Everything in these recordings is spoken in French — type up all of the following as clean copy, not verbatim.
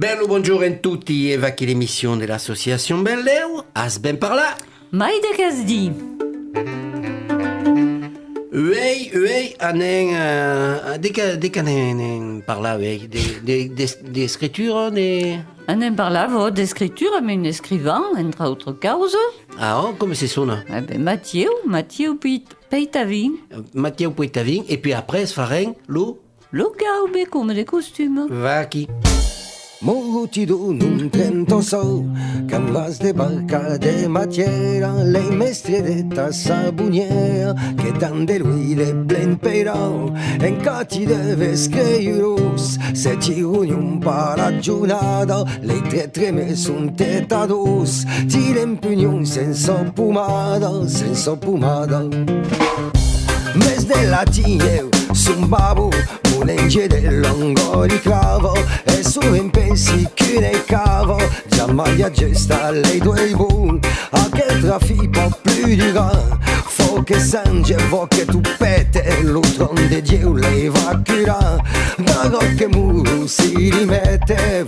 Bello buongiorno a tutti e va che l'émission de l'association Belleu, as ben par là. Mai de Casdi. Oui, anen, dès qu'anen par là, oui, d'écriture, des... Anem parlavo d'escritura, mais un escrivain, entre autres causes. Ah, oh, come si suona? Mathieu Peitavin. Mathieu Poitavin, et puis après, se faren, lo Gaube, come de costume. va qui. Multitud un trento sol, cam las de barca de matiera, le mestre de tassabuniera, que tant de lui de plen peirau, en cati de vescreiros, se un paragionada, le tre sunt tetados, tiren pugnon senza pomada. Mes de latineu, sun babo, monenge del longo di clavo, e su in pensi che ne cavo, già maglia gesta lei due bu, a che trafipo più di ga, fo che sange, vo che tu pete, l'utron de Dieu lei va cura, da che muro si rimette.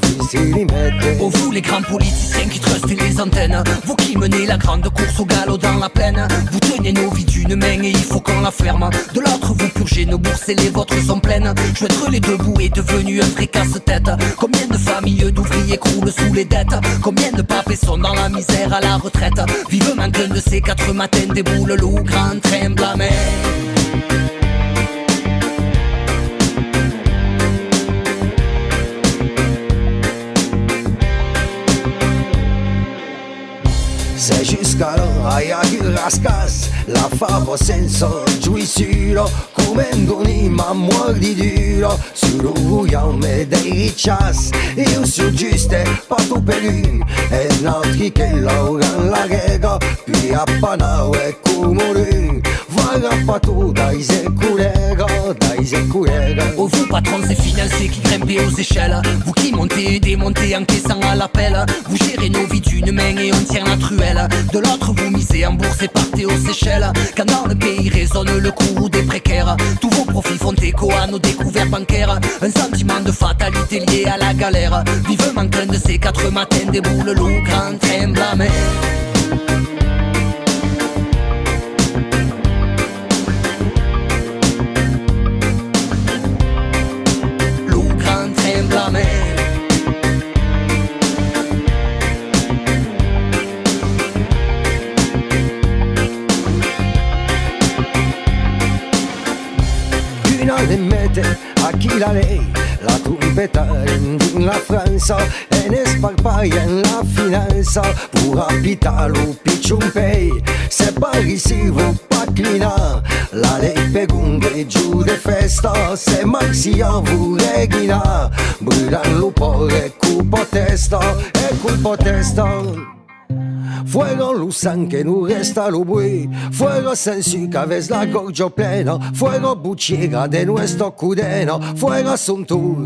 Oh vous les grands politiciens qui trustent les antennes, vous qui menez la grande course au galop dans la plaine, vous tenez nos vies d'une main et il faut qu'on la ferme, de l'autre vous purgez nos bourses et les vôtres sont pleines. Joindre les deux bouts est devenu un vrai casse-tête. Combien de familles d'ouvriers croulent sous les dettes, combien de papés sont dans la misère à la retraite. Vivement qu'un de ces 4 matins déboule le grand train blâmé. Se jusqu'à aia che rascas, la favo senza giuisuro, come un'anima muori duro, sul ruiame dei riccias, io sono giuste, patto per lui, e altri che lauran la rega, più appanao e come lui, vaga patto dai securega. Oh vous patrons et financiers qui grimpez aux échelles, vous qui montez et démontez en caissant à l'appel, vous gérez nos vies d'une main et on tient la truelle, de l'autre vous misez en bourse et partez aux Seychelles. Quand dans le pays résonne le courroux des précaires, tous vos profits font écho à nos découvertes bancaires, un sentiment de fatalité lié à la galère. Vivement qu'un de ces 4 matins déboule le grand train blâmé. Mette a chi la lei, la trompeta in la Francia e ne sparpaia in la finanza, pour abitare lo picciun pei, se parisi vo paclina, la lei per un giù de festa, se maxia vu reghina, brudan lo pore cupo testa. Fuego lusan que no resta lo bui, fuego sensu que ves la gorgio plena, fuego buciega de nuestro cudeno, fuego son tu,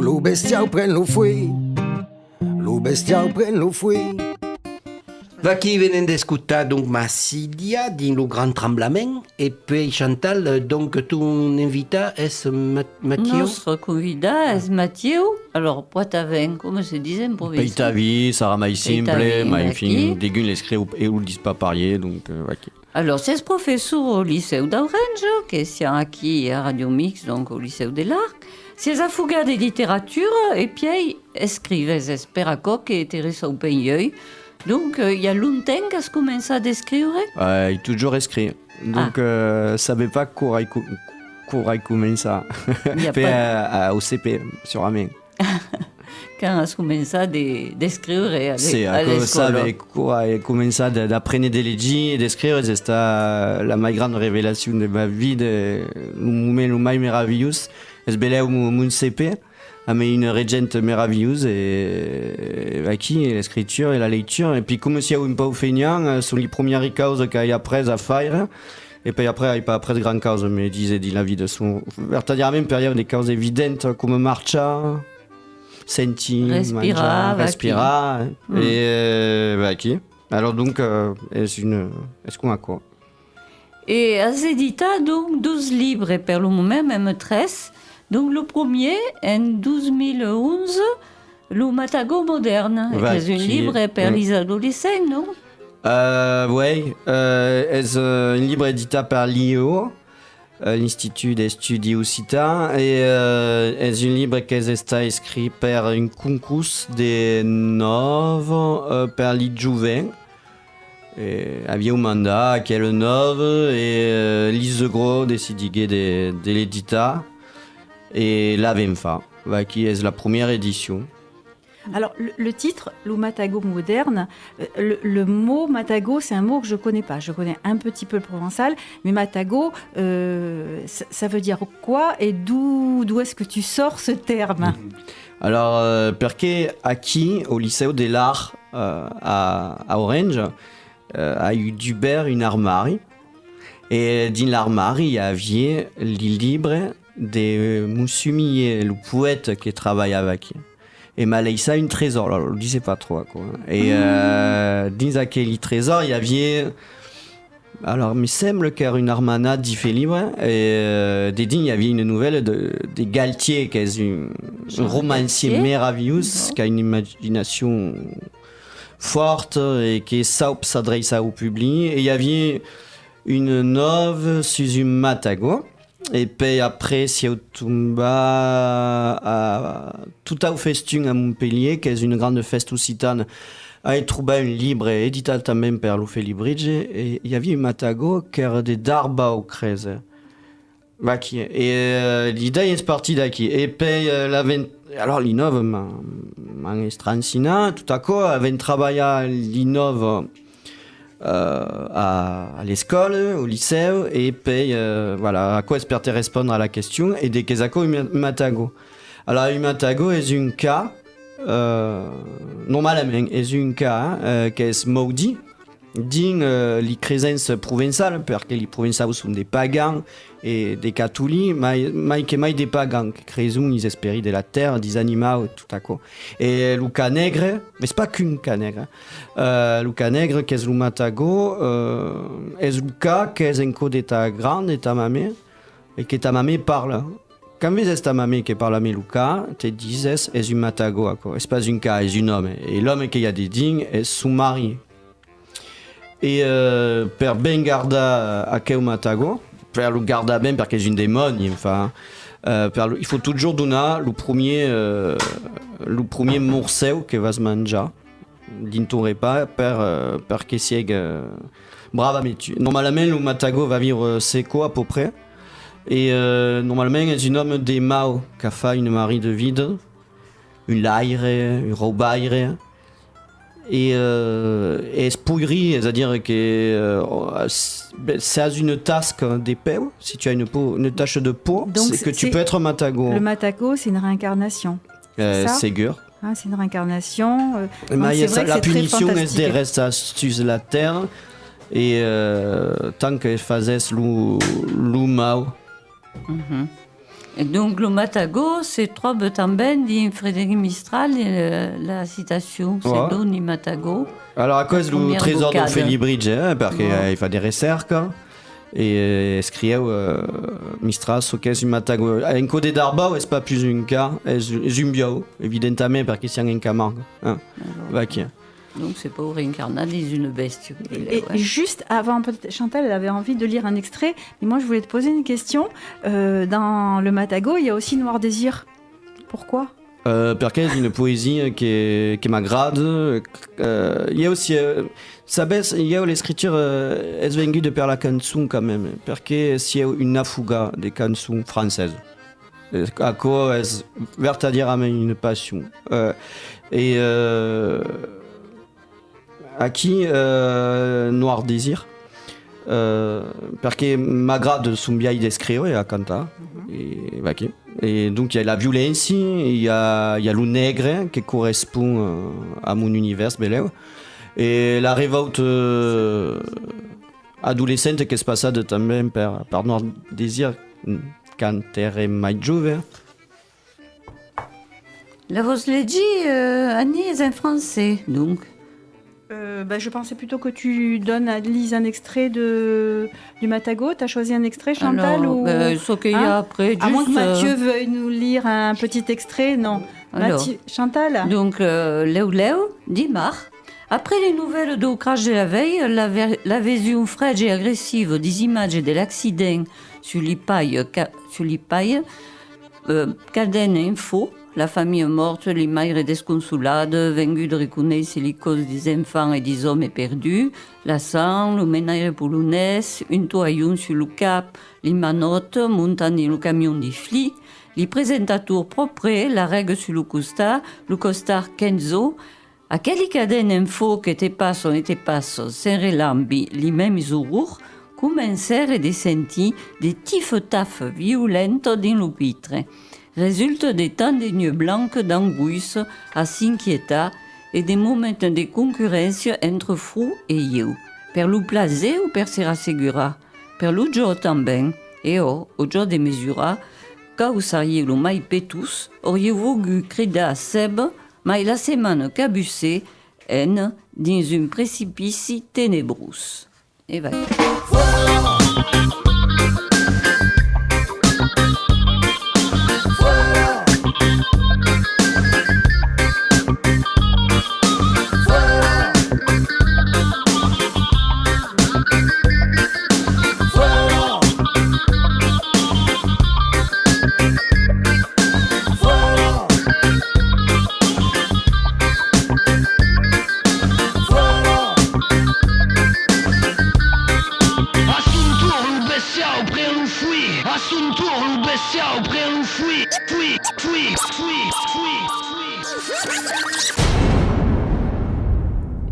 lo bestial pren lo fui. Va qui venen d'escutar donc Massilia din lo grand tremblement, et puis Chantal, donc ton invita es Mathieu. Notre convida es Mathieu. Alors, Poitavin, comme se disait en province. Peitavi, Sarah mai simple, mai fin, aquí. degun l'escriu et ou dis pas parier, donc ok. Alors, c'est professeur au lycée d'Orange, qui est ici à Radio Mix, donc au lycée de l'Arc. C'est a fuga de littérature, et puis écrivez esperaco que Teresa Upeigneuil. Donc, il y a longtemps qu'elle a commencé à écrire. Il toujours écrit. Donc, savais pas courir comme ça. Fait au CP, sur la main. Quand elle a commencé à écrire C'est à cause ça, quand elle a commencé à apprendre des leggi et d'écrire, c'est la plus grande révélation de ma vie, le moment le plus merveilleux. C'est belle au mon CP. Mais une régente merveilleuse et qui l'écriture et la lecture et puis comme si un peu feignant sont les premières causes qu'il y a après à faire et puis après il n'y a pas après de grandes causes mais disait dit la vie de son vertaire même période des causes évidentes comme marcha senti respira et qui alors donc est-ce qu'on a quoi et has édité donc 12 livres et per le moment même 13. Donc le premier, en 2011, le Matago moderne, Ouais, c'est un qui- livre per les adolescents, non? Oui, c'est un livre édité par l'IEO, l'Institut des Studi Occitans, et c'est un livre qui est écrit par un concours de noves par les jeunes. Havia un mandat qui est le nove et Lise Gros décidé de l'éditer et la Venfa, qui est la première édition. Alors, le titre, le Matago moderne, le mot Matago, c'est un mot que je connais pas. Je connais un petit peu le provençal, mais Matago, ça veut dire quoi et d'où est-ce que tu sors ce terme? Alors, perché aquí, au lycée des Arts à Orange, a eu d'Hubert une armoire. Et dans l'armoire, il y avait les livres de Moussumi, le poète qui travaille avec. Et Malaïsa, une trésor. Alors, je ne le disais pas trop, quoi. Et dans aquel trésor, il y avait. Alors, il me semble qu'il y a une armanade d'y fait libre. Et dedans, il y avait une nouvelle de Galtier, qui est un romancier Galtier. merveilleux, qui a une imagination forte et qui s'adresse au public. Et il y avait une nouvelle sur un Matago. Et puis après, si on tombe à tout au festin à Montpellier, qui est une grande fête occitane, a trouvé un livre édité même par l'Uffe Libridge, et il y avait un Matago qui era de Darba au Crèze. Et l'idée est partie d'ici. Et puis, alors l'innove m'en estrancina, tout à coup, avait travaillé l'innove à l'école, au lycée, et puis voilà, à quoi est-ce que répondre à la question, et de qu'est-ce que Matago. Alors, un Matago est un cas, normalement, est un cas qui est maudit, dans les crésences provençales, parce que les provençaux sont des pagans et des catholiques, mais des pagans, qui créent ils espèrent de la terre, des animaux, tout à coup. Et le cas nègre, mais c'est pas qu'un cas nègre, le cas nègre, qui est le Matago, est le cas qui est un coup de ta grande et ta mamie, et que ta mamie parle. Quand vous êtes ta mamie qui parle à Meluca, te disais, est un Matago, c'est pas un cas, c'est un homme. Et l'homme qui a des dignes est son mari. Et per ben garda a quel Matago, per le garda ben parce que c'est une démonie, enfin, il faut toujours donner le premier morceau que va se manger din ton repas per que sieg brava metu. Normalement, le Matago va vivre seco à peu près. Et normalement, c'est un homme des Mao qui a fait une mari de vide, une laire, une robaire. Et spouillerie, c'est-à-dire que c'est une tasse des peaux. Si tu as une tache de peau, Donc, c'est que tu peux être Matago. Le Matago, c'est une réincarnation. C'est ça C'est sûr. Hein, c'est une réincarnation. Mais c'est vrai que la c'est très punition est fantastique. de rester sur la terre et tant que faisait l'Umao. Et donc le Matago, c'est trois betamben di Frédéric Mistral, la citation, c'est Ouais. Doni Matago. Alors à cause du Première trésor de bocade. Félibridge, parce qu'il Ouais. fait des recherches et scrieu Mistral so qu'est un Matago. Un code d'arba c'est pas plus un cas, c'est un bio, évidemment parce que c'est un camargue. Hein. Donc c'est pas réincarné dans une bestie. Et juste avant, peut-être Chantal, elle avait envie de lire un extrait, mais moi je voulais te poser une question. Dans le Matago, il y a aussi Noir Désir. Pourquoi? Parce que c'est une poésie qui m'agrade. Il y a aussi il y a l'écriture est venue de par la chanson quand même, parce que c'est une fuga des chansons françaises. À quoi est vertadirement une passion. Et à qui Noir Désir, parce que m'agrade son bien d'écrire à cantar. Et donc il y a la violence, il y a le nègre qui correspond à mon univers beleu, et la révolte adolescente qui se passe de também par Noir Désir quand era mai jove. La vos leggi, Annie, est en français, donc. Je pensais plutôt que tu lises un extrait du Matago. Tu as choisi un extrait, Chantal Alors, ou... ce qu'il y a après, À moins que juste, Mathieu veuille nous lire un petit extrait, non. Alors. Chantal Donc, Léo Léo, Dimar. Après les nouvelles de crash de la veille, la vision fraîche et agressive des images de l'accident sur les pailles, Cadenne Info, la famille morte, les maires desconsolades, venus de reconnaître les causes des enfants et des hommes perdus, la sang, le ménage polonais, une toillon sur le cap, les manottes, montant dans le camion des flics, les présentateurs propres, la règle sur le costard Kenzo, à quelle cadenne info que te passo et te passo, sans relambi, les mêmes jours, commencèrent à sentir des tifs-tafs violents dans le pitre. Résulte des temps de nuits blanches d'angoisse à s'inquiéter et des moments de concurrence entre fou et eu. Per le plaisir ou per se rassegurar, per le jour também, et au jour de mesurar, quand seriez le mai petus, auriez voulu crier à Seb, mais la semaine cabussée, dans un précipice ténébreux. Et voilà.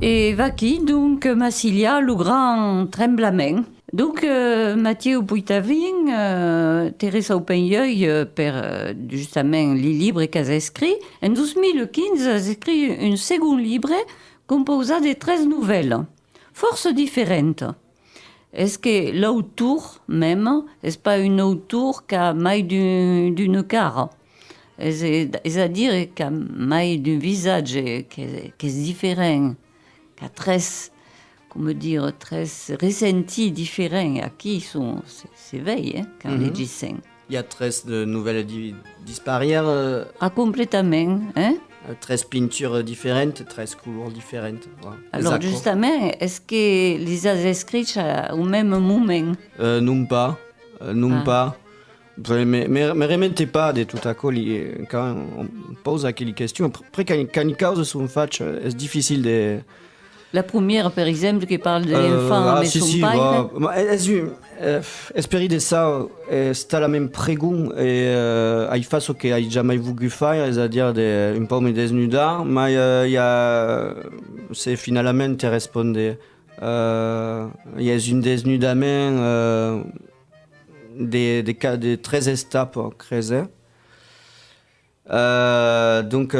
Et Vaki, donc, Massilia, le grand tremblement. Donc, Mathieu Puitavin, Teresa Openyeuil, justement, les livres qu'elle a écrits. En 2015, elle a écrit une seconde livre composée de 13 nouvelles, forces différentes. Est-ce que l'auteur, même, n'est-ce pas une auteur qui a maille d'une cara? C'est-à-dire qui a maille d'un visage qui est différent, qui a très ressenti différent à qui sont s'éveillent quand les disent. Il y a 13 nouvelles disparières. Complètement, hein? 13 peintures différentes, 13 couleurs différentes. Voilà. Alors justement, est-ce que les a écrites au même moment? Non pas. Mais remettez pas de tout à coup quand on pose quelques questions. Après, quand les causes sont faites, c'est difficile de... La première, par exemple, qui parle de l'enfant mais son père. Espérer de ça, c'est la même prégon et il fait ce que j'ai jamais voulu faire, c'est-à-dire un peu me desnudar, mais c'est finalement te répondre. Il y a une desnudament de 13 étapes créées. Donc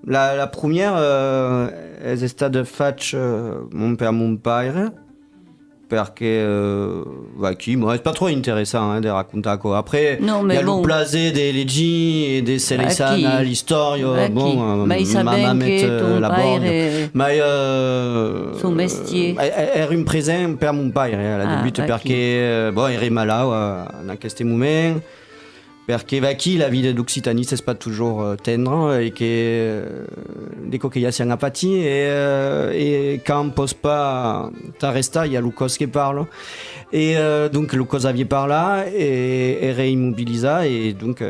la première, elle est de fatch mon père, parce que c'est pas trop intéressant de raconter quoi. Après, il y a le plaisir des legis et des sélections à l'histoire. Mais il savait que ton père mais son métier. Elle est une présence pour mon père à la début parce que il est malade dans quelques moments. Parce que la vie d'Occitanie, c'est pas toujours tendre et que des coquillas sont apathie et quand on pose pas ta resta, il y a Lucas qui parle et donc Lucas avait par là et réimmobilisa et donc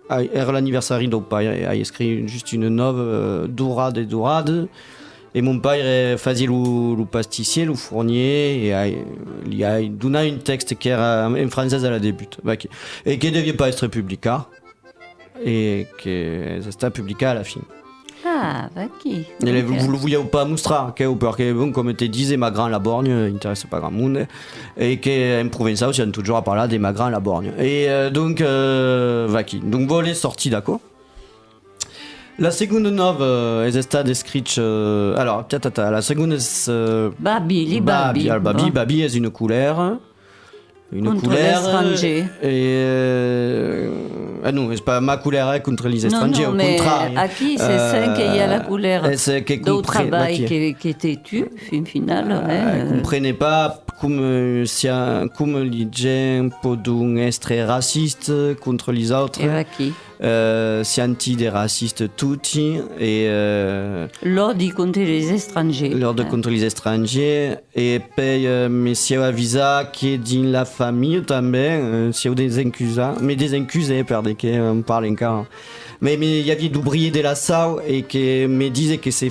l'anniversaire de père a écrit juste une nouvelle dourade. Et mon père faisait le pâtissier, le fournier, et il a donné un texte qui era en français à la début, et qui ne devait pas être publié, et qui c'était publié à la fin. Ah, qui Vous ne le vouliez pas montrer, parce que, bon, comme tu disais, ma grand la borgne n'intéresse pas grand monde, et qu'en provençal, on toujours à parler des ma grand la borgne. Et donc, donc voilà, sorti d'accord. La seconde nouvelle est décrite. Alors, la seconde est. Babi. Babi est une couleur. une Contre couleur. l'étranger. Ah non, c'est pas ma couleur contre les étrangers, non, au mais contraire. aquí c'est ça qu'il y a la couleur Au travail qui était tu, fin final. Comprenez pas comme les gens peuvent être racistes contre les autres. Et aquí. Sianti des racistes tutti et L'ordre contre les étrangers. l'ordre contre les étrangers et puis monsieur avisa qui dans la famille também si des incusés mais des incusés per de que on parle encore mais il y avait d'ouvriers de la SAO et qui me disait que c'est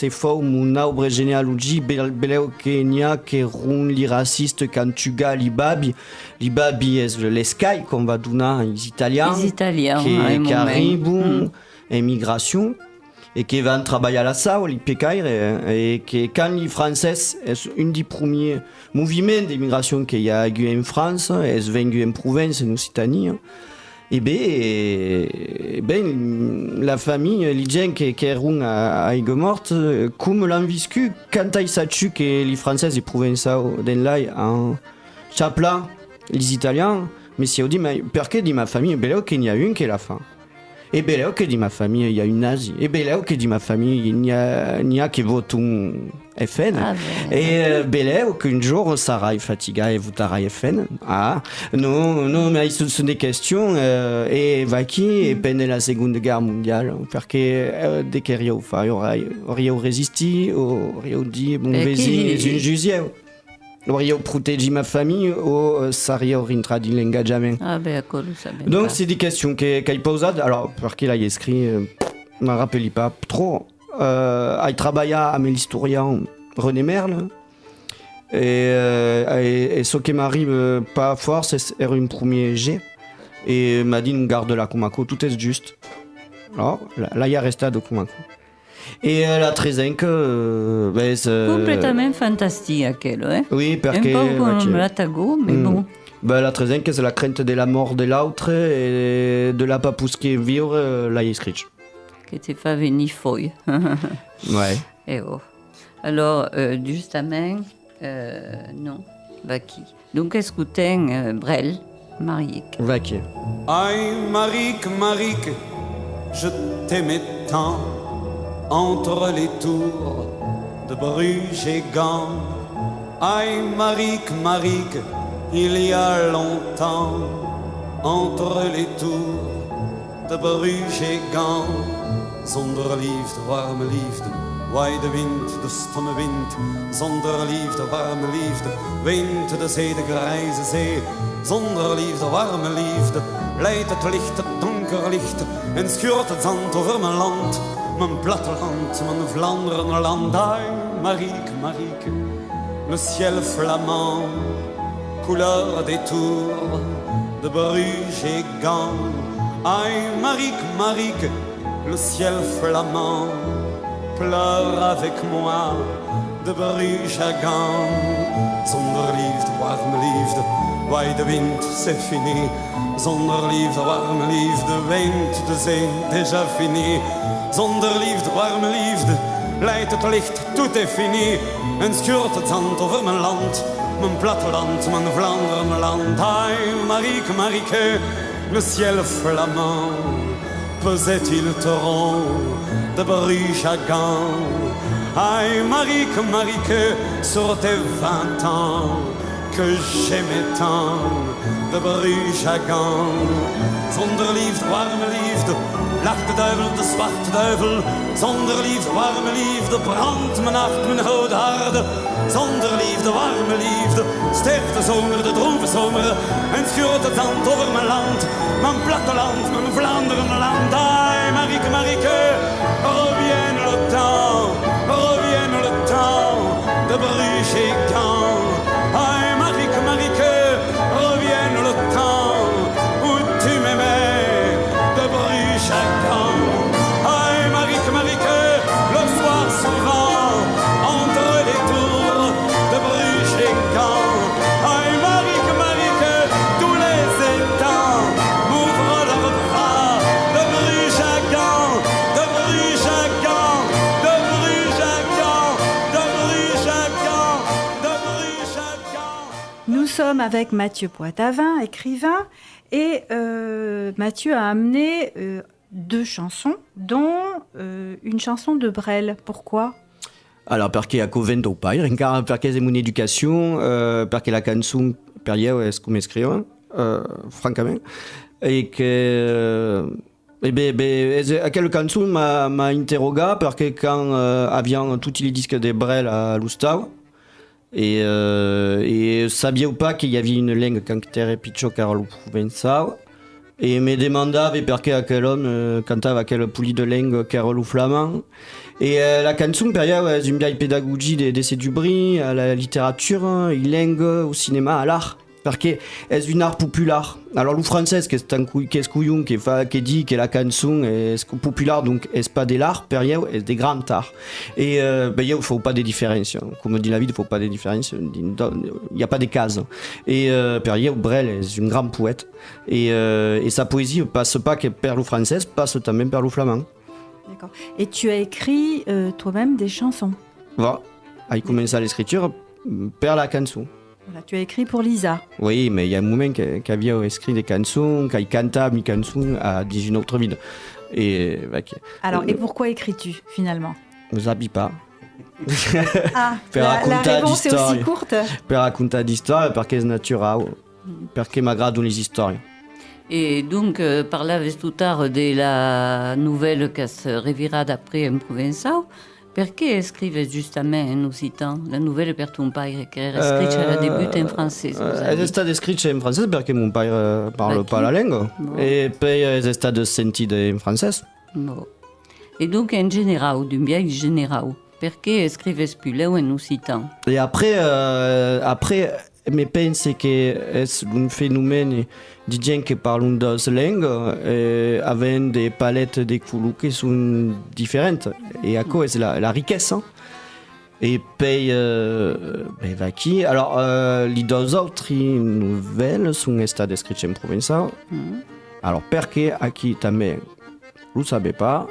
faux mon arbre généalogie beleu que n'y a que run les racistes quand tu gars libabi est le sky qu'on va donner aux Italiens Les Italiens. qui arrivent émigration et qui vont travailler à la SAO, les PKR, et que quand les Français, c'est une des premiers mouvements d'immigration qu'il y a eu en France, elles viennent en province, en Occitanie, et ben la famille, les gens qui sont à Aigues-Mortes, comme l'ont vécu, quand ils savent que les Français et provençaux dans l'ail en Chapla, les Italiens, mais si on dit, mais pourquoi dit ma famille, ben là, qu'il y a une qui est la fin. Et bien là, que dit ma famille, il y a une nazie. Et bien là, que dit ma famille, il n'y a qui vote un FN. Ah, et bien là, qu'un jour, Sarah est fatiguée et votera FN. Ah, non, mais ce sont des questions. Et va qui, et pendant la Seconde Guerre mondiale, parce que dès qu'il y a eu résisté, il y a dit, bon, vas-y, c'est une jusière. Il y a protéger ma famille ou ça y a rentré dans l'engagement. Ah ben, à ça donc c'est des questions qu'il posent. Alors, parce qu'il a écrit, je ne me rappelle pas trop. Il travaillait avec l'historien René Merle. Et ce qui m'arrive pas fort, c'est un premier G. Et m'a dit, nous garde la Kumako, tout est juste. Alors, là, il y a resté de Kumako. Et la 13 c'est... Complètement fantastique, aquel, hein? Oui, parce que... Un peu comme la Tago, mais bon. Ben, la 13 c'est la crainte de la mort de l'autre et de la papousse qui vivre, là, il écrit. Qui te fait venir fouille. Ouais. Et oh. Alors, justement, non, Vaki. Donc, écoutez, Brel, Marique. Vaki. Aïe, Marique, je t'aimais tant. Entre les tours de Bruges et Gand. Aïe, Marique, il y a longtemps. Entre les tours de Bruges et Gand. Zonder liefde, warme liefde, waai de wind, de stomme wind. Zonder liefde, warme liefde, weent de zee, de grijze zee. Zonder liefde, warme liefde, leidt het licht, het donker licht. En schuurt het zand over mijn land. Mijn platteland, mijn Vlaanderenland. Aïe, Marique, le ciel flamand, couleur des tours de Bruges et Gand. Aïe, Marique, le ciel flamand, pleure avec moi de Bruges à Gand. Zonder liefde, warme liefde, waai de wind, c'est fini. Zonder liefde, warme liefde, weent de zee, déjà fini. Zonder liefde, warme liefde, leidt het licht, tout est fini. En schuurt het zand over mijn land, mijn platteland, mijn Vlaanderenland. Aïe, Marique, le ciel flamand, pesait-il torrent de Bruges à Gand. Aïe, Marique, sur tes 20 ans, que j'aimais tant, de Bruges à Gand. Zonder liefde, warme liefde, lacht de duivel, de zwarte duivel. Zonder liefde, warme liefde, brandt mijn hart, mijn gouden harde. Zonder liefde, warme liefde, sterft de zomer, de droeve zomer. En schuurt het zand over mijn land, mijn platteland, mijn Vlaanderenland. Aïe, Marique, revienne le temps de Bruges et Gand. Aïe, Marique, revienne le temps où tu m'aimais de Bruges à Gand. Aïe, Marique, le soir souvent entre les tours de Bruges et Gand. Aïe, Marique, tous les étangs m'ouvrent leurs bras de Bruges à Gand, de Bruges à Gand, de Bruges à Gand, de Bruges à Gand, de Nous sommes avec Mathieu Poitavin, écrivain, et Mathieu a amené 2 chansons, dont une chanson de Brel. Pourquoi ? Alors, perché a covento pai, encara perché è un'educazione, perché la canzone per io è come scrivo, francamente, e che quella canzone m'a interroga perché quand abbiamo tutti i dischi di Brel a Lustau, et sabiamo pas qu'il y avait une langue quand era piccolo che era lo provençal, e mi demandava perché aquel homme cantava quel puli de langue che era lo flamand. Et la canzone per io è une vieille pédagogie de ces Dubry, à la littérature, il langue, au cinéma, à l'art. Perché è un art populaire. Alors le français, qu'est-ce qui dit que la canzone est populaire, donc est pas de l'art, per io est des grands arts. Et il ne faut pas de différence. Comme dit la vie, il ne faut pas de différence. Il n'y a pas de cases. Et per io, Brel est un grand poète. Et sa poésie passe pas que per le français, passe también per le flamand. D'accord. Et tu as écrit toi-même des chansons. Voilà. J'ai commencé l'écriture per la canzone. Voilà, tu as écrit pour Lisa. Oui, mais il y a un moment qu'avait écrit des chansons, qu'il canta mes chansons à 19 autres villes. Et, alors, et pourquoi écris-tu finalement ? Ne s'habille pas. Ah, la réponse est aussi courte. Per racconter d'histoire, perché è naturale, perché m'aggradano les histoires. Et donc, parlaves tout tard de la nouvelle che se revirà d'après en provençal. Perché scrives giustamente in occitan la nouvelle per ton père, che era scritta al debut in francese? È stata scritta in francese perché mon père parle pas la langue. No. E poi è stata sentita in francese. No. Et donc, en général, d'un bien général, perché scrives più in occitan? Et après, mi penso che è un fenomeno di gente che parlano due lingue avendo des palettes de couleurs qui sont différentes. Et à quoi c'est la richesse. Hein? Et puis, qui alors, les 2 autres nouvelles sont state scritte in provençal. Alors, perché a chi também lo savait pas.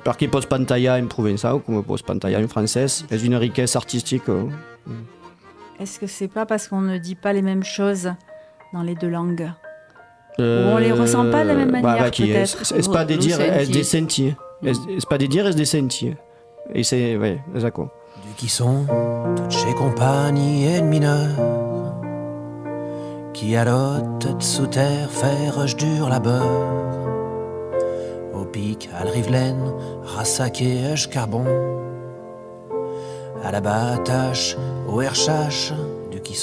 Perché post pantalla in provençal, come post pantalla in français, è une richesse artistique. Est-ce que c'est pas parce qu'on ne dit pas les mêmes choses dans les 2 langues ou on les ressent pas de la même manière peut-être? C'est pas de dire, c'est des sentir. C'est pas de dire, c'est des sentir. Et c'est, ouais, d'accord. Du qui sont toutes ces compagnies et mineurs qui allottent sous terre faire dur labeur au pic, à la Rivelaine, rassaqué carbon à la battache, au herchache, du qui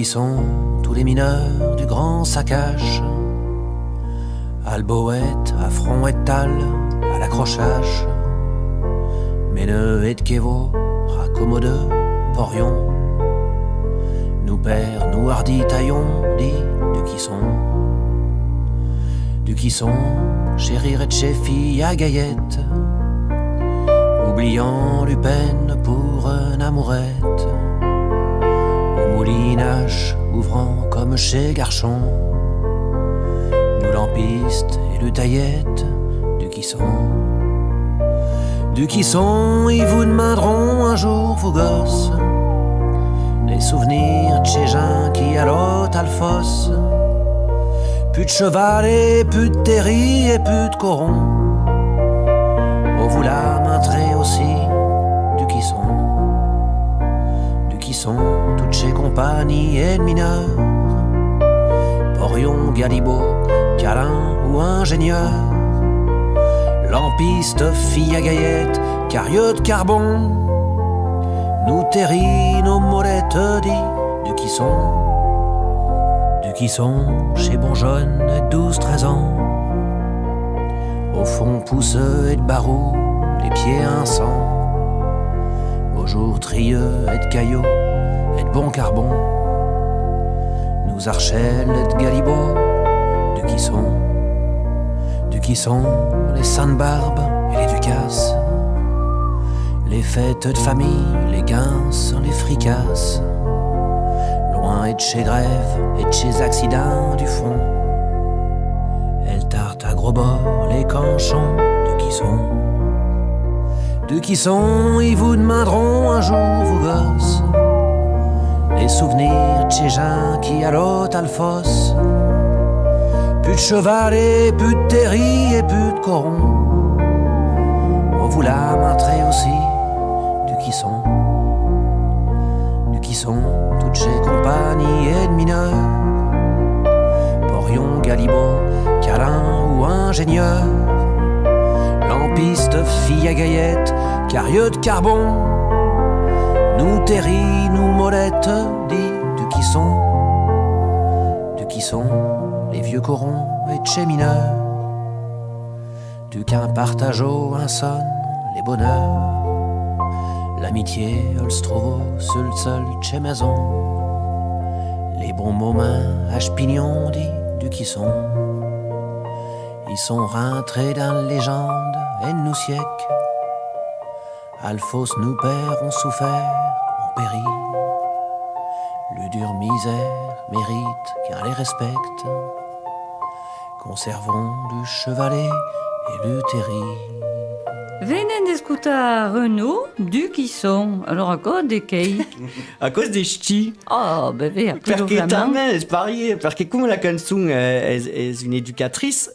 sont tous les mineurs du grand saccage, à l'boët, à front et tal, à l'accrochage, Méneux et de Kévo, raccommode, porion, nous pères, nous hardis taillons, dit du qui sont, chez rire et de chez filles à Gaillette, oubliant Lupin pour une amourette, au moulinage ouvrant comme chez Garchon, nous lampistes et le taillette, du qui sont, ils vous demanderont un jour vos gosses, les souvenirs de chez Jean qui allot Alphos, plus de cheval et plus de terri et plus de coron. Vous la maintrez aussi du qui sont toutes ces compagnies et de mineurs, Porion, Galibot, Calin ou ingénieur, lampiste, fille à Gaillette, carieux de carbon, nous terri, nos molettes dit du qui sont chez Bonjeune et 12-13 ans, au fond pousseux et de barreaux, les pieds un sang, au jour trieux et de caillots et de bon carbon, nous archelles et de galibots, du qui sont les Sainte-Barbe et les Ducasses, les fêtes de famille, les guinces, les fricasses, loin et de chez Grève et de chez accidents du fond, elle tarte à gros bord les canchons, du qui sont, ils vous demanderont un jour vos gosses, souvenirs de ces gens qui allot à l'fosse. Plus de chevalet, plus de terri et plus de coron. On voulait montrer aussi du qui sont toutes ces compagnies et de mineurs. Porion, Galibot, Calin ou ingénieur. Lampiste, fille à gaillette, carieux de carbone. Nous terri, nous molettes, dit du qui sont les vieux corons et de chez mineurs. Du qu'un partageau, un son, les bonheurs. L'amitié, Olstrovo, seul, chez maison. Les bons moments, H-Pignon, dit du qui sont. Ils sont rentrés dans la légende, et nous siècles. Alphos, nous pères, ont souffert, ont péri. Le dur misère mérite qu'on les respecte. Conservons du chevalet et le terri. Venen d'escutar Renaud, du qui sont. Alors, à cause des quais. À cause des ch'tis. Oh, bébé, après le Perché flamand. també, c'est pareil, perché come la canzone è un'educatrice,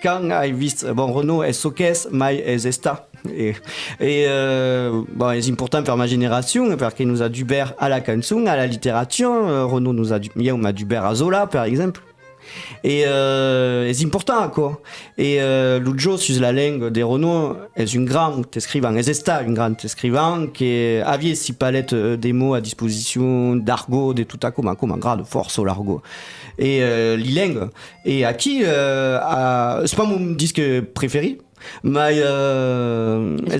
quand hai visto, bon, Renaud è soques, mai è esta. Bon, c'est important pour ma génération, parce qu'il nous a d'Hubert à la canzone, à la littérature. Renaud nous a d'Hubert à Zola, par exemple. Et c'est important, quoi. Et l'autre jour, sur la langue des Renaud, est une grande écrivain, une grande écrivain qui avait six palettes des mots à disposition d'argot, de tout à coup, comme un grade force au l'argot. Et l'e-langue. Et à qui, c'est pas mon disque préféré, mais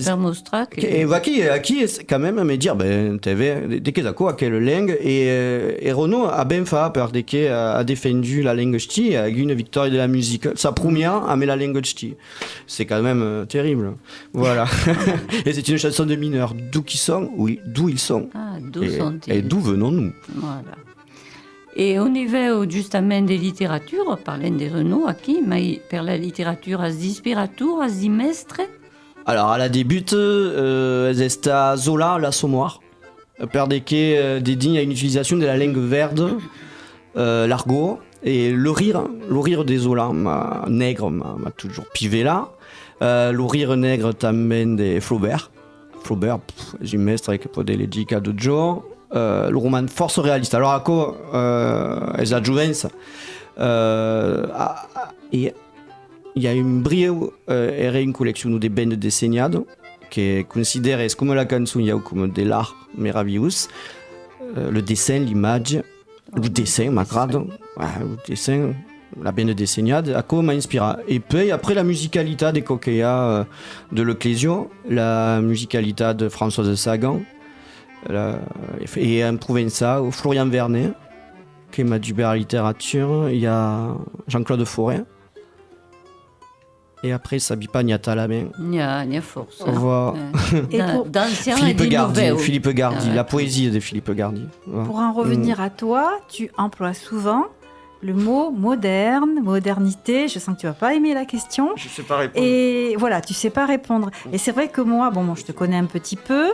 Spermostrac. et à qui quand même me dire ben t'avais dès que d'accord à quelle langue et Renaud a bien fait parce qu'il a défendu la langue ch'ti avec une victoire de la musique sa première a mis la langue ch'ti c'est quand même terrible voilà et c'est une chanson de mineurs d'où ils sont oui d'où ils sont Ah, d'où sont-ils? et d'où venons-nous Voilà. Et on y va au justament des littératures, parlant des Renaud, à qui, mais per la littérature, à s'inspiratur, à s'imestre. alors à la débute esta Zola l'assommoir per que des dignes à une utilisation de la langue verde l'argot et le rire des Zola nègre m'a toujours pivé là le rire nègre t'amène des Flaubert j'imestre avec pour des légica de Joe le roman force réaliste alors à quoi la Juvence et il y a une brio et une collection des bandes dessinades qui considère comme la canzone comme de l'art merveilleux le dessin l'image le dessin m'agrade le dessin la bande dessinade à quoi m'a inspiré et puis après la musicalité des coquillas de Leclésio la musicalité de Françoise Sagan et un Provençal Florian Vernet qui m'a du à la littérature il y a Jean-Claude Forêt et après Sabipa Niata la main N'y a force. voilà. Et pour, D'anciens Philippe Gardy Ah ouais. la poésie de Philippe Gardy voilà. pour en revenir à toi, tu emploies souvent le mot moderne, modernité. Je sens que tu vas pas aimer la question. Je sais pas répondre Et voilà, tu sais pas répondre. Et c'est vrai que moi, je te connais un petit peu.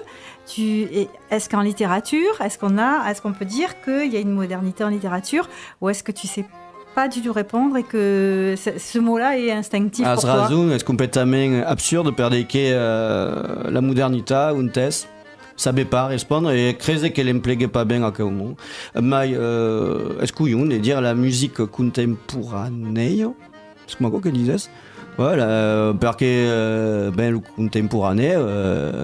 Est-ce qu'en littérature, est-ce qu'on peut dire qu'il y a une modernité en littérature, ou est-ce que tu sais pas du tout répondre et que ce mot-là est instinctif pour toi? raison est complètement absurde per que la modernité un test savait pas répondre et creuser qu'elle impliquait pas bien à quel moment mais est-ce qu'on est dire la musique contemporanée c'est comment que disais voilà parce que ben le contemporané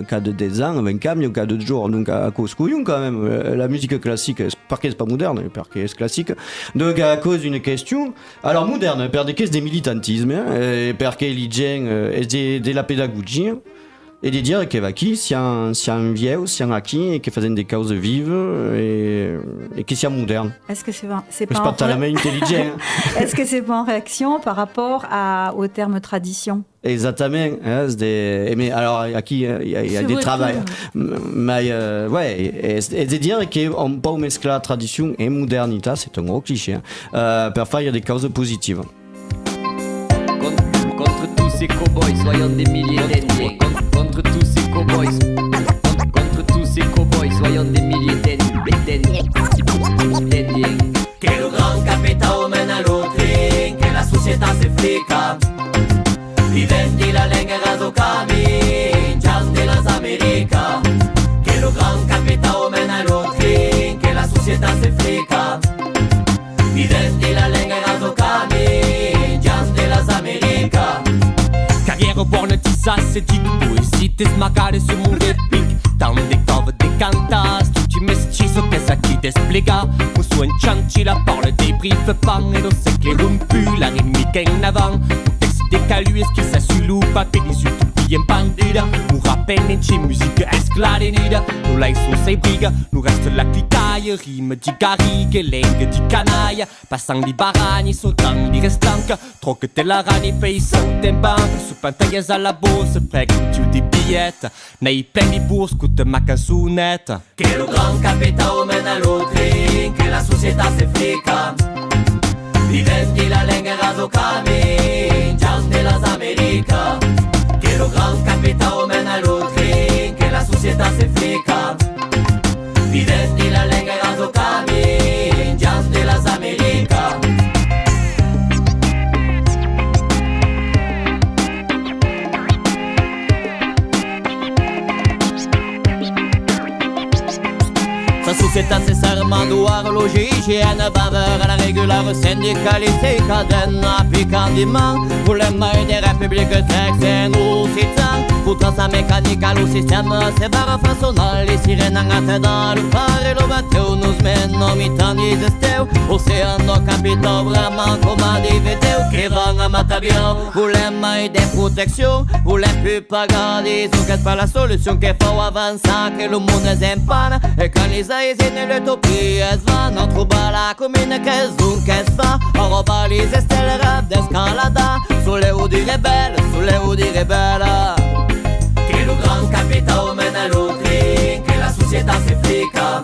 cas de 10 ans 20 ans au cas de jour donc à cause couillon quand même la musique classique parce que c'est pas moderne parce que c'est classique donc à cause d'une question alors moderne parce que c'est des militantismes et parce que l'hygiène est de la pédagogie et de dire que qui si un vieux si un acquis et qui faisait des causes vives et qui soit moderne Est-ce que c'est pas ta la main intelligente Est-ce que c'est pas en réaction par rapport au terme tradition? exactement mais alors à qui il y a des travaux mais ouais et de dire qu'on peut mescler la tradition et modernité c'est un gros cliché parfois il y a des causes positives Contre tous ces cow-boys, soyons des milliers d'ennemis. Contre tous ces cow-boys, contre tous ces cow-boys, soyons des milliers d'ennemis. ascetic, poesie smaccare su un repic. Tanto di tove di canta, tutti mestizo che sa chi te spiega. Un suo incianci la parole des briefs pan et dans ses clés rompues, la rythmique en avant. Un texte décalu, est-ce qu'il s'assume ou papier des yeux tout bien bandida. Nous rappelle une musique esclarenida. Nous là sont ses brigas, nous reste la clicaille, rime di garrigue, langue di canaille. Passant di baragni, sautant di restanca. Troque te la rani, fai saute in banca. Su pantaglias alla borsa, prego tu di billette. Nei plein di bourse, coûte ma canzonette. Che lo gran capitao mena l'oltre, che la società si frica. Diventi la lingua raso camin, già della America. Che lo gran capitao mena l'oltre, che la società si frica. Diventi la lingua raso camin, già della America. La società si sermando orologi, igiene, baveur, la régulare syndicalité, cadena, picardiment. Volem de république texte, nous citons. Foutre sa mécanique au système, c'est barre façonnal, les sirènes en attendant le phare et le bateau nous mène en mi-temps d'esteu. Océano capitaux, vraiment comme un DVD, qui va à Matabian. Volem de protection, volem plus pas garder, ce qu'est pas la solution qu'il faut avancer, que le monde est en panne, et quand les in l'utopie es va, non trouba la commune che fa, roba les estelle rap d'escalada, sulle udi rebelle. Che lo gran capitao mena l'oltre, che la società si frica.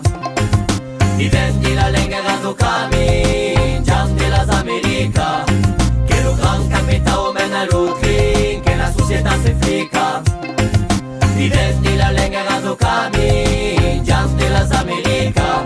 Diventi la lingua raso camin, già della America. Che lo gran capitao mena l'oltre, che la società si frica. Diventi la lingua raso camin, già della America.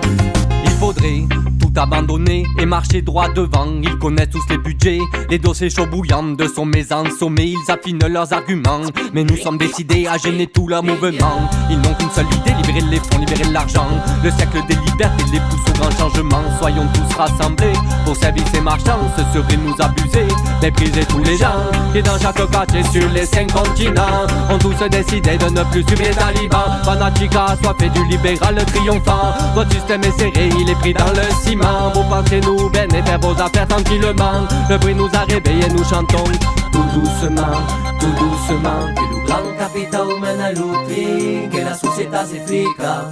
Il faudrait tout abandonner et marcher droit devant. Ils connaissent tous les budgets, les dossiers chauds bouillants de sommet en sommet. Ils affinent leurs arguments, mais nous sommes décidés à gêner tout leur mouvement. Ils n'ont qu'une seule idée, libérer les fonds, libérer l'argent. Le siècle des libertés les pousse au grand changement. Soyons tous rassemblés pour servir ces marchands. Ce serait nous abuser, mépriser tous les gens qui dans chaque quartier sur les 5 continents ont tous décidé de ne plus suivre les talibans. Fanatica, soifé du libéral triomphant. Votre système est serré, il est pris dans le ciment. Vous pensez nous ben et faire vos affaires tranquillement. Le bruit nous a réveillés, nous chantons tout doucement. Che lo gran capitao mena l'oltre, che la società si frica.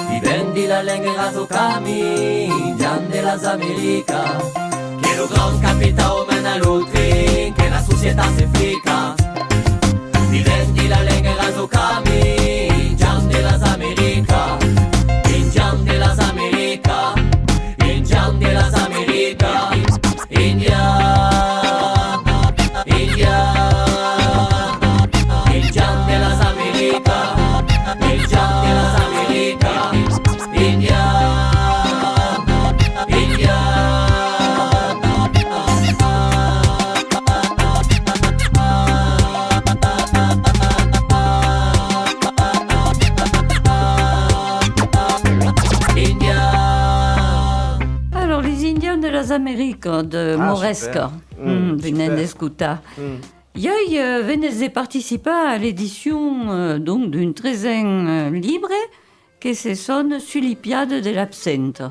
Diventi la lingua raso camin, già della America. Che lo gran capitao mena l'oltre, che la società si frica. Diventi la lingua raso camin, già della America. In già della America, in già della America, India. Amériques de Moresca, venen d'escutar. Io venez participer à l'édition donc d'une treizaine libre qui se sonne Sulipiade de l'absente.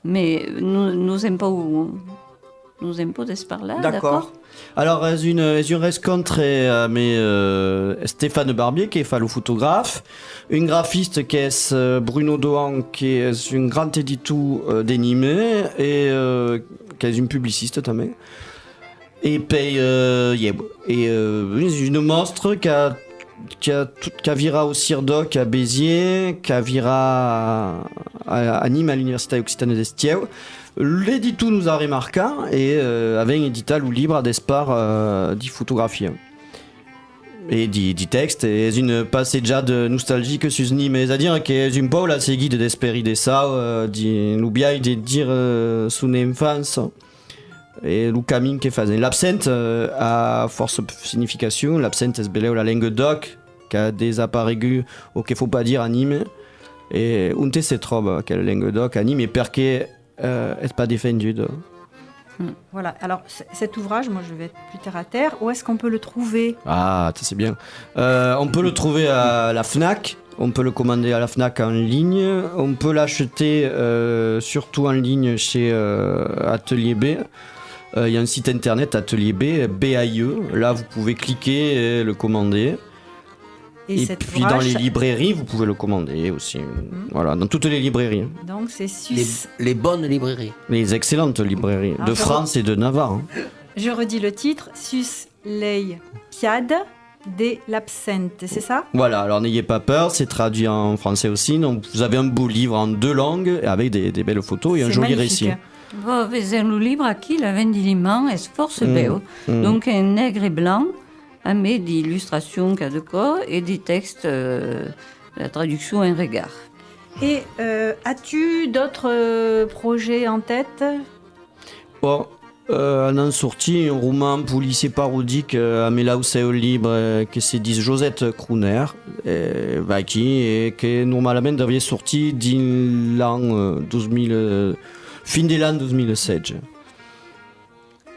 Mais nous n'aimons pas nous n'aimons pas de ce parler, d'accord? Alors, une rencontre avec Stéphane Barbier, qui est le photographe, une graphiste qui est Bruno Dohan, qui est un grand éditeur d'animé, et qui est une publiciste aussi. Et puis, une monstre qui a viré au Cirdoc à Béziers, qui a viré à Nîmes à l'Université Occitane d'Estieu. L'édito nous a remarqué et avait un édital ou libre d'espoir d'y photographier. Et du texte, et une passeggiade nostalgique sur Nîmes, c'est-à-dire que c'est un peu la guide d'espérer de ça, l'oublier de dire son enfance et le camin qu'il faisait. L'absente a force signification, l'absente est belle la langue d'oc, qui a disparu ou qu'il ne faut pas dire à Nîmes. Et on se trouve quelle langue d'oc à Nîmes, et perché est pas défendu. Voilà. Alors, cet ouvrage, moi, je vais être plus terre à terre. Où est-ce qu'on peut le trouver? Ah, ça, c'est bien. On peut le trouver à la FNAC. On peut le commander à la FNAC en ligne. On peut l'acheter surtout en ligne chez Atelier B. Il y a un site internet Atelier B, BAIE. Là, vous pouvez cliquer et le commander. Et puis dans les librairies, vous pouvez le commander aussi. Voilà, dans toutes les librairies. Donc c'est Sus. Les bonnes librairies. Les excellentes librairies de France et de Navarre. Hein. Je redis le titre, Sus lei piade de l'absente, c'est ça? Voilà, alors n'ayez pas peur, c'est traduit en français aussi. Donc vous avez un beau livre en 2 langues avec des belles photos et un joli récit. Vos un livre aqui, la vendiliment est force beau. Donc un nègre et blanc, avec des illustrations cas de corps et des textes, la traduction en regard. Et as-tu d'autres projets en tête? Bon, on a sorti un roman policier parodique à Melauseo Libre qui se dit Josette Kruner, qui est normalement devait sortir dans l'an 2000, fin de l'an 2016.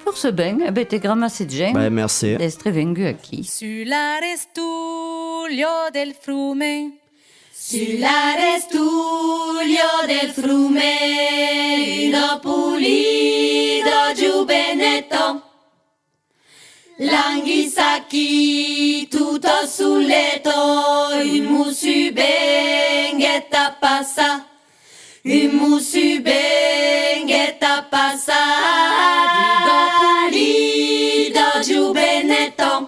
Forse ben, avete grammasse gen. Merci. D'estre vengu aqui. Sull'are stuglio del frume, sull'are stuglio del frume, uno pulido giubbetto, l'anghisacchi tutto sul letto, un musubenghetta passa, un musubenghetta passa, dico pulido giubbetto.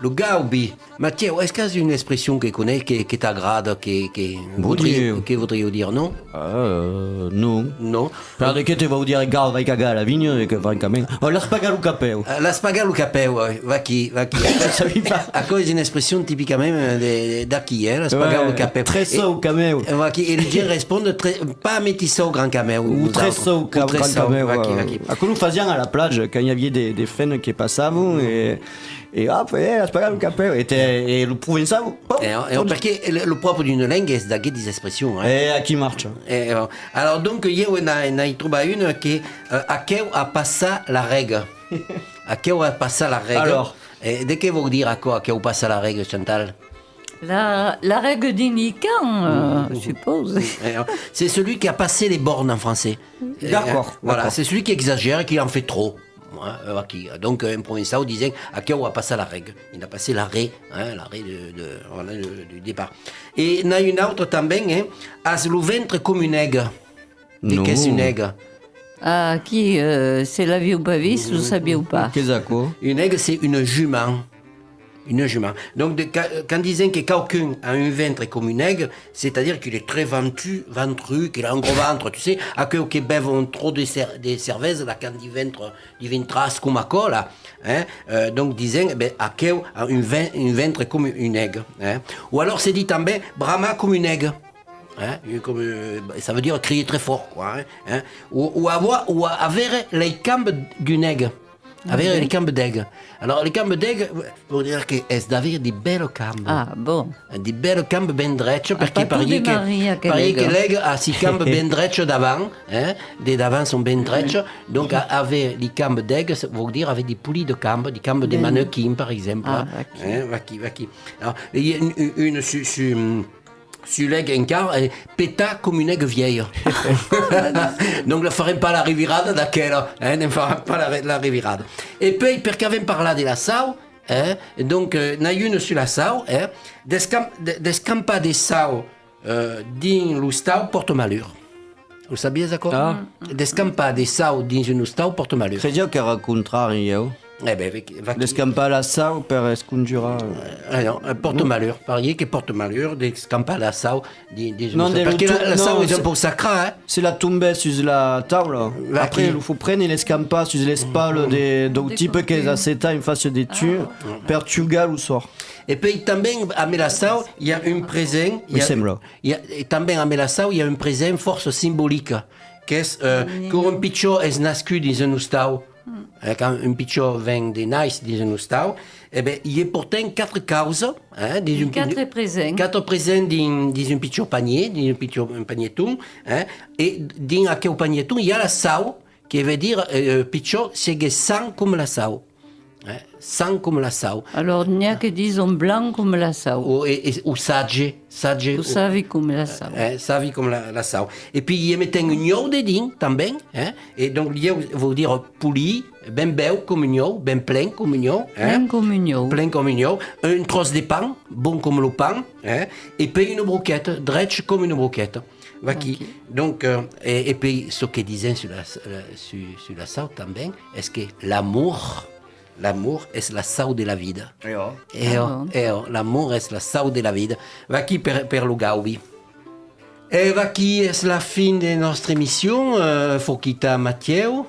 Le gaubi. Mathieu, est-ce qu'il y a une expression que tu connais, qui t'agrade, que voudrais dire, non? Non. Non. Perché che ti vuol dire galva e cagare la vigna e che francamente... Oh, la spagare au capeo. La spagare au capeo, va qui. À cause d'une expression typiquement d'acquis, la spagare au capeo. Très saut au cameo. Et les gens répondent pas métissant au grand cameo. Ou très saut au grand cameo. À quoi nous faisions à la plage, quand il y avait des fennes qui passaient, et hop, la spagare au capeo. Et le provençal. Parce que le propre d'une langue est d'avoir des expressions. Et à qui marche. Alors donc, il y a trouvé une qui à qui a passé la règle. À qui a passé la règle. Alors, de quoi vous dire à quoi a passé la règle, Chantal? La règle d'Inican, je suppose. C'est celui qui a passé les bornes en français. D'accord. Voilà, c'est celui qui exagère et qui en fait trop. Donc un provençal disait à qui on a passé la règle. Il a passé l'arrêt, l'arrêt du départ. Et il y en a une autre também, as le ventre comme une aigle. Qu'est-ce qu'une aigle? Ah, qui c'est la vie ou pas vie, vous saviez ou pas? Qu'est-ce que une aigle, c'est une jument. Une jument. Donc, quand disait que quelqu'un a un ventre comme une aigle, c'est-à-dire qu'il est très ventru, qu'il a un gros ventre, tu sais, à que au Québec ont trop de cerveza, là, quand du ventre comme à quoi, là, donc disait, à que a un ventre comme une aigle, ou alors c'est dit também, brama comme une aigle. Ça veut dire crier très fort, quoi, ou avoir les jambes d'une aigle. Avec les jambes d'aigle. Alors, les jambes d'aigle, pour dire qu'elles avaient des belles jambes. Ah, bon. Des belles jambes ben drettes, parce qu'il paraît que l'aigle a ses jambes ben drettes d'avant. Des d'avant sont ben drettes. Donc, avec les jambes d'aigle, ça veut dire avec des poulies de jambes, des jambes de mannequins, par exemple. Ah, va-qui. Alors, il y a une sur l'aigle un quart, péta comme une aigle vieille. Donc ne ferait pas la rivirade d'aquelle, ne ferait pas la rivirade. Et puis, per qu'avait parlé de la sau, donc, n'a une sur la sau, descampa de sau din l'ustau porte malheur. Vous saviez ça quoi? Descampa de sau din un ustau porte malheur. C'est dire qu'à contrario. L'escampa la sau per escungiura. Non, porte malheur. Pariez que porte malheur, l'escampa la sau. Parce que la sau est un peu sacré. C'est la tombe sur la table. Après, il faut prendre l'escampa sur l'espal des types qui ont en face des tues, per tugal ou sort. Et puis, também, à Melassau, il y a un présent. Et também, à Melassau, il y a un présent force symbolique. Qu'est-ce qu'un pichot est nascu dans un ustau. Quand un pitchot vient de nice dans un stau, il y a pourtant 4 causes. Quatre présents. 4 présents dans un pitchot panier, un pagneton. Et dans aquel pagneton, il y a la sau, qui veut dire pitchot, c'est sang comme la sau. Sang comme la sau. Alors, il n'y a que disons blanc comme la sau. Ou sage. Vous savez comme la sau. Savi comme la sau. Et puis, il y a un oignon dedans, também. Et donc, il veut dire poli, ben beau comme oignon, ben plein comme oignon. Plein comme oignon. Plein comme oignon. Un trosse de pain, bon comme le pain. Et puis, une broquette, drette comme une broquette. Okay. Donc, et puis, ce qu'ils disaient sur la sau, também, est-ce que l'amour est la sau de la vida. L'amour est la sau de la vida. Vaki per lo Gaubi. E vaki est la fin de notre émission. Fokita Mathieu,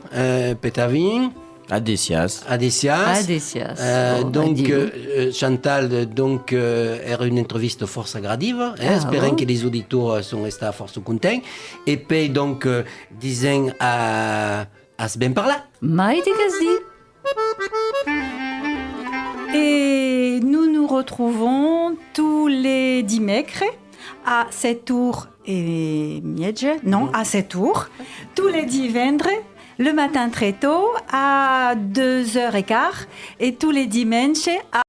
Petavin. Adesias. Donc, Chantal, donc, era une entrevista força agradiva. Espérons que les auditeurs sont restés força contents. Et puis, donc, disons à ben par là. Maïti Gazdi. Et nous nous retrouvons tous les dimanches à 7h et miedje, non, à 7h, tous les dimanches, le matin très tôt à 2h15 et tous les dimanches à